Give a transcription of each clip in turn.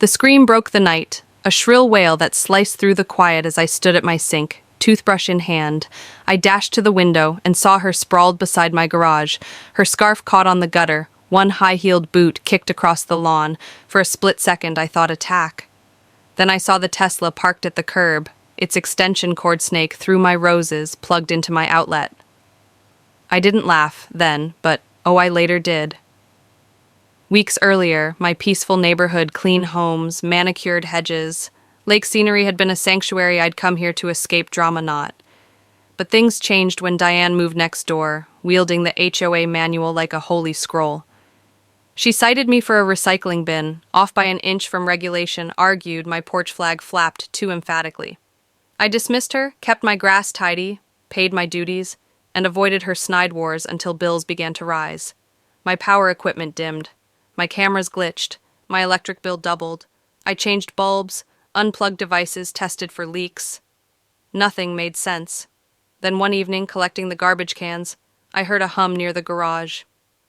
The scream broke the night, a shrill wail that sliced through the quiet as I stood at my sink, toothbrush in hand. I dashed to the window and saw her sprawled beside my garage, her scarf caught on the gutter, one high-heeled boot kicked across the lawn. For a split second, I thought attack. Then I saw the Tesla parked at the curb, its extension cord snake through my roses, plugged into my outlet. I didn't laugh then, but I later did. Weeks earlier, my peaceful neighborhood, clean homes, manicured hedges, lake scenery had been a sanctuary I'd come here to escape drama not. But things changed when Diane moved next door, wielding the HOA manual like a holy scroll. She cited me for a recycling bin, off by an inch from regulation, argued my porch flag flapped too emphatically. I dismissed her, kept my grass tidy, paid my duties, and avoided her snide wars until bills began to rise. My power equipment dimmed. My cameras glitched. My electric bill doubled. I changed bulbs, unplugged devices, tested for leaks. Nothing made sense. Then one evening, collecting the garbage cans, I heard a hum near the garage.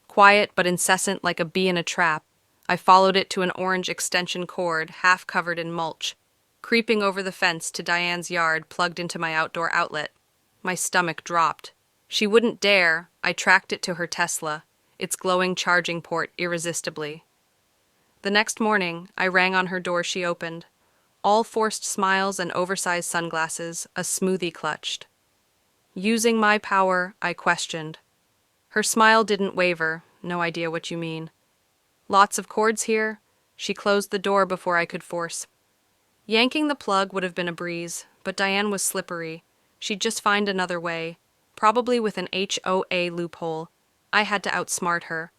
Quiet but incessant like a bee in a trap, I followed it to an orange extension cord, half covered in mulch, creeping over the fence to Diane's yard plugged into my outdoor outlet. My stomach dropped. She wouldn't dare. I tracked it to her Tesla, its glowing charging port irresistibly. The next morning, I rang on her door. She opened. All forced smiles and oversized sunglasses, a smoothie clutched. Using my power, I questioned. Her smile didn't waver. No idea what you mean. Lots of cords here? She closed the door before I could force. Yanking the plug would have been a breeze, but Diane was slippery. She'd just find another way, probably with an HOA loophole. I had to outsmart her.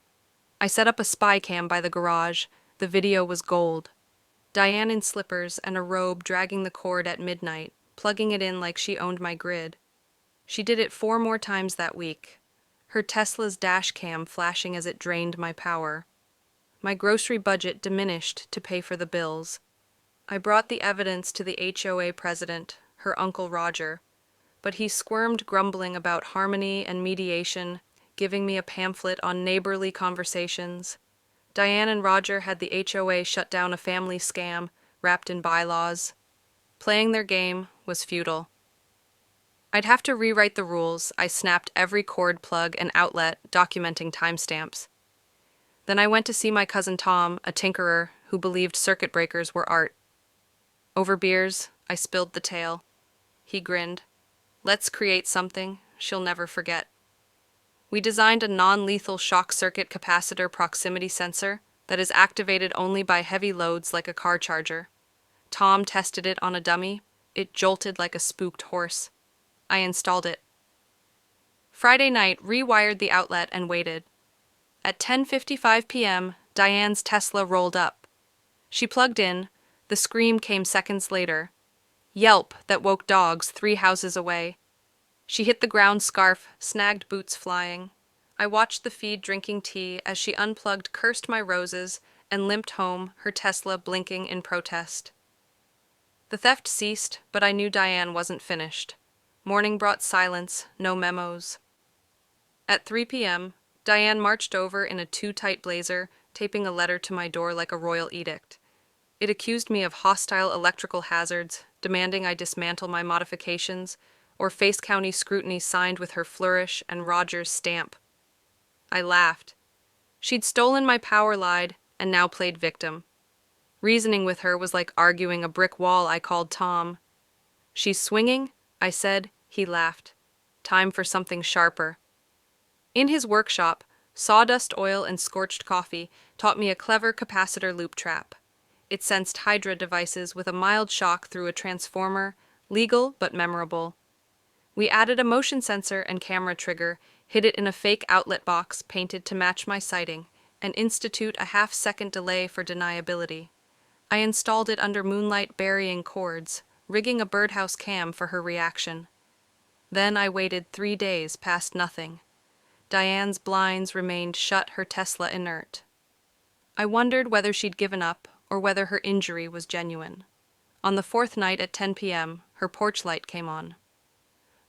I set up a spy cam by the garage. The video was gold. Diane in slippers and a robe dragging the cord at midnight, plugging it in like she owned my grid. She did it 4 more times that week. Her Tesla's dash cam flashing as it drained my power. My grocery budget diminished to pay for the bills. I brought the evidence to the HOA president, her Uncle Roger, but he squirmed, grumbling about harmony and mediation, giving me a pamphlet on neighborly conversations. Diane and Roger had the HOA shut down a family scam wrapped in bylaws. Playing their game was futile. I'd have to rewrite the rules. I snapped every cord plug and outlet, documenting timestamps. Then I went to see my cousin Tom, a tinkerer who believed circuit breakers were art. Over beers, I spilled the tale. He grinned. Let's create something she'll never forget. We designed a non-lethal shock circuit capacitor proximity sensor that is activated only by heavy loads like a car charger. Tom tested it on a dummy. It jolted like a spooked horse. I installed it. Friday night, rewired the outlet and waited. At 10:55 p.m., Diane's Tesla rolled up. She plugged in. The scream came seconds later. Yelp that woke dogs 3 houses away. She hit the ground, scarf, snagged boots flying. I watched the feed drinking tea as she unplugged, cursed my roses, and limped home, her Tesla blinking in protest. The theft ceased, but I knew Diane wasn't finished. Morning brought silence, no memos. At 3 p.m., Diane marched over in a too-tight blazer, taping a letter to my door like a royal edict. It accused me of hostile electrical hazards, demanding I dismantle my modifications, or face county scrutiny signed with her flourish and Roger's stamp. I laughed. She'd stolen my power, lied, and now played victim. Reasoning with her was like arguing a brick wall. I called Tom. She's swinging, I said. He laughed. Time for something sharper. In his workshop, sawdust oil and scorched coffee taught me a clever capacitor loop trap. It sensed Hydra devices with a mild shock through a transformer, legal but memorable. We added a motion sensor and camera trigger, hid it in a fake outlet box painted to match my sighting, and institute a half-second delay for deniability. I installed it under moonlight burying cords, rigging a birdhouse cam for her reaction. Then I waited 3 days past nothing. Diane's blinds remained shut, her Tesla inert. I wondered whether she'd given up or whether her injury was genuine. On the 4th night at 10 p.m., her porch light came on.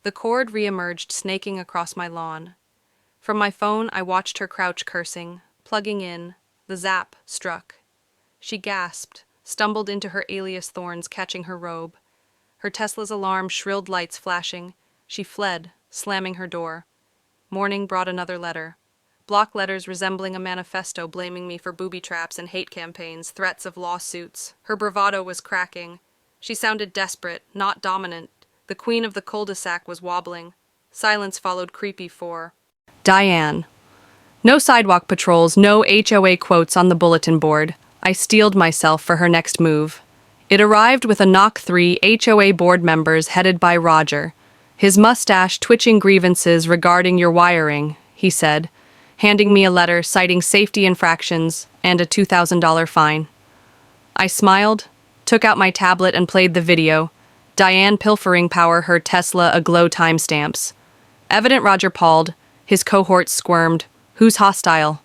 The cord re-emerged, snaking across my lawn. From my phone, I watched her crouch, cursing. Plugging in, the zap struck. She gasped, stumbled into her alias thorns, catching her robe. Her Tesla's alarm shrilled, lights flashing. She fled, slamming her door. Morning brought another letter. Block letters resembling a manifesto blaming me for booby traps and hate campaigns, threats of lawsuits. Her bravado was cracking. She sounded desperate, not dominant. The queen of the cul-de-sac was wobbling. Silence followed creepy for Diane. No sidewalk patrols, no HOA quotes on the bulletin board. I steeled myself for her next move. It arrived with a knock 3 HOA board members headed by Roger. His mustache twitching grievances regarding your wiring, he said, handing me a letter citing safety infractions and a $2,000 fine. I smiled, took out my tablet and played the video. Diane pilfering power her Tesla aglow timestamps. Evident Roger palled. His cohorts squirmed. Who's hostile?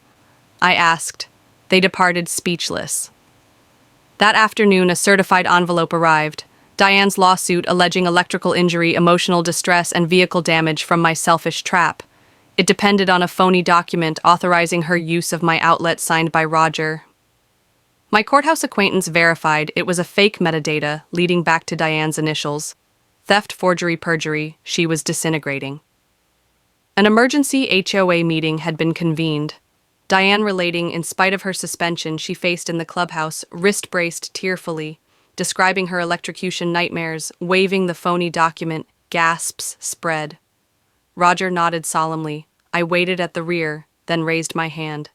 I asked. They departed speechless. That afternoon, a certified envelope arrived. Diane's lawsuit alleging electrical injury, emotional distress, and vehicle damage from my selfish trap. It depended on a phony document authorizing her use of my outlet signed by Roger. My courthouse acquaintance verified it was a fake metadata leading back to Diane's initials. Theft, forgery, perjury, she was disintegrating. An emergency HOA meeting had been convened. Diane relating, in spite of her suspension she faced in the clubhouse, wrist-braced tearfully, describing her electrocution nightmares, waving the phony document, gasps spread. Roger nodded solemnly. I waited at the rear, then raised my hand.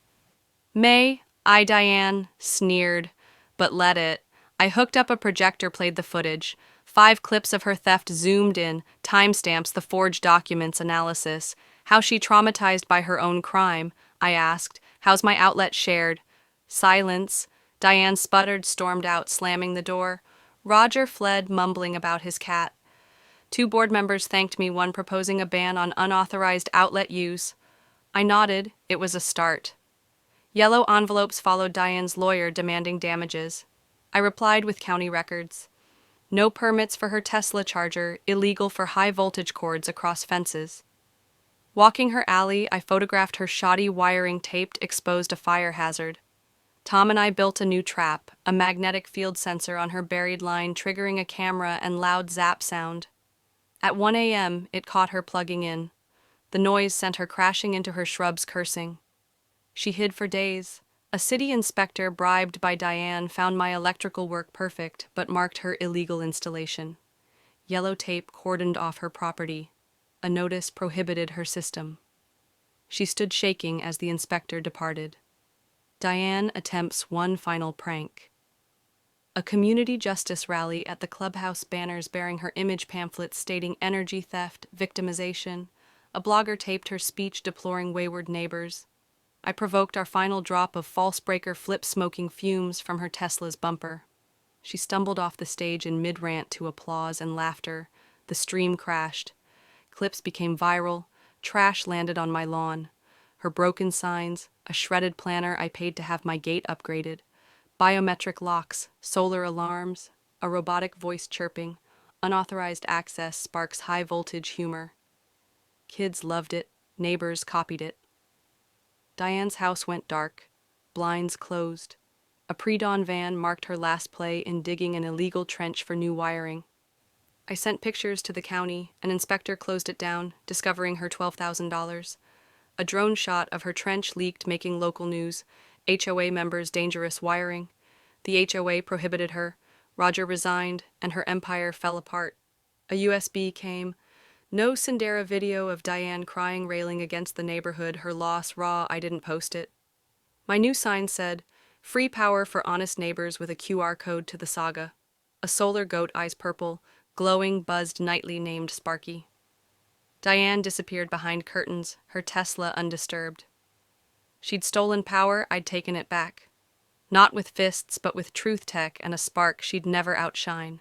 May, Diane, sneered, but let it. I hooked up a projector, played the footage. 5 clips of her theft zoomed in, timestamps, the forged documents, analysis. How she traumatized by her own crime, I asked. How's my outlet shared? Silence. Diane sputtered, stormed out, slamming the door. Roger fled, mumbling about his cat. 2 board members thanked me, one proposing a ban on unauthorized outlet use. I nodded. It was a start. Yellow envelopes followed Diane's lawyer demanding damages. I replied with county records. No permits for her Tesla charger, illegal for high-voltage cords across fences. Walking her alley, I photographed her shoddy wiring taped, exposed a fire hazard. Tom and I built a new trap, a magnetic field sensor on her buried line triggering a camera and loud zap sound. At 1 a.m., it caught her plugging in. The noise sent her crashing into her shrubs, cursing. She hid for days. A city inspector bribed by Diane found my electrical work perfect, but marked her illegal installation. Yellow tape cordoned off her property. A notice prohibited her system. She stood shaking as the inspector departed. Diane attempts one final prank. A community justice rally at the clubhouse, banners bearing her image, pamphlets stating energy theft, victimization. A blogger taped her speech deploring wayward neighbors. I provoked our final drop of false breaker flip smoking fumes from her Tesla's bumper. She stumbled off the stage in mid-rant to applause and laughter. The stream crashed. Clips became viral. Trash landed on my lawn. Her broken signs, a shredded planner I paid to have my gate upgraded, biometric locks, solar alarms, a robotic voice chirping, unauthorized access sparks high-voltage humor. Kids loved it. Neighbors copied it. Diane's house went dark. Blinds closed. A pre-dawn van marked her last play in digging an illegal trench for new wiring. I sent pictures to the county. An inspector closed it down, discovering her $12,000. A drone shot of her trench leaked, making local news. HOA members' dangerous wiring. The HOA prohibited her. Roger resigned, and her empire fell apart. A USB came. No Sindera video of Diane crying, railing against the neighborhood, her loss raw. I didn't post it. My new sign said, "Free power for honest neighbors," with a QR code to the saga. A solar goat, eyes purple, glowing, buzzed nightly, named Sparky. Diane disappeared behind curtains, her Tesla undisturbed. She'd stolen power, I'd taken it back. Not with fists, but with truth tech and a spark she'd never outshine.